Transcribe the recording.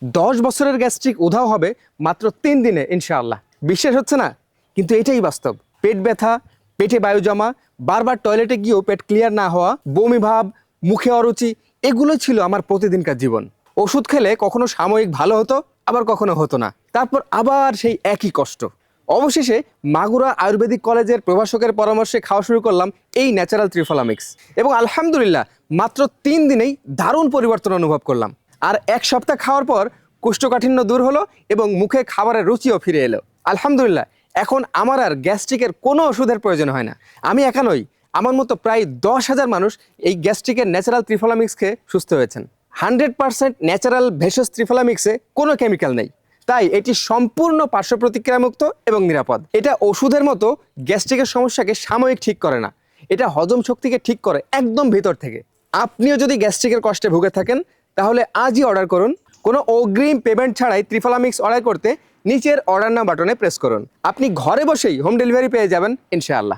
10 বছরের গ্যাস্ট্রিক উধাও হবে মাত্র 3 দিনে ইনশাআল্লাহ। বিশ্বাস হচ্ছে না, কিন্তু এটাই বাস্তব। পেট ব্যথা, পেটে বায়ু জমা, বারবার টয়লেটে গিয়েও পেট ক্লিয়ার না হওয়া, বমি ভাব, মুখে অরুচি, এগুলো ছিল আমার প্রতিদিনকার জীবন। ওষুধ খেলে কখনো সাময়িক ভালো হতো, আবার কখনো হতো না, তারপর আবার সেই একই কষ্ট। অবশেষে মাগুরা আয়ুর্বেদিক কলেজের প্রভাষকের পরামর্শে খাওয়া শুরু করলাম এই ন্যাচারাল ত্রিফলা মিক্স, এবং আলহামদুলিল্লাহ মাত্র 3 দিনেই দারুণ পরিবর্তন অনুভব করলাম। আর 1 সপ্তাহ খাওয়ার পর কোষ্ঠকাঠিন্য দূর হলো এবং মুখে খাবারের রুচিও ফিরে এলো। আলহামদুলিল্লাহ, এখন আমার আর গ্যাস্ট্রিকের কোনো ওষুধের প্রয়োজন হয় না। আমি একা নই, আমার মতো প্রায় 10,000 মানুষ এই গ্যাস্ট্রিকের ন্যাচারাল ত্রিফলা মিক্স খেয়ে সুস্থ হয়েছেন। 100% ন্যাচারাল ভেষজ ত্রিফলা মিক্সে কোনো কেমিক্যাল নেই, তাই এটি সম্পূর্ণ পার্শ্ব প্রতিক্রিয়ামুক্ত এবং নিরাপদ। এটা ওষুধের মতো গ্যাস্ট্রিকের সমস্যাকে সাময়িক ঠিক করে না, এটা হজম শক্তিকে ঠিক করে একদম ভিতর থেকে। আপনিও যদি গ্যাস্ট্রিকের কষ্টে ভুগে থাকেন, তাহলে আজই অর্ডার করুন। কোনো অগ্রিম পেমেন্ট ছাড়াই ত্রিফলা মিক্স অর্ডার করতে নিচের অর্ডার নাও বাটনে প্রেস করুন। আপনি ঘরে বসেই হোম ডেলিভারি পেয়ে যাবেন ইনশাআল্লাহ।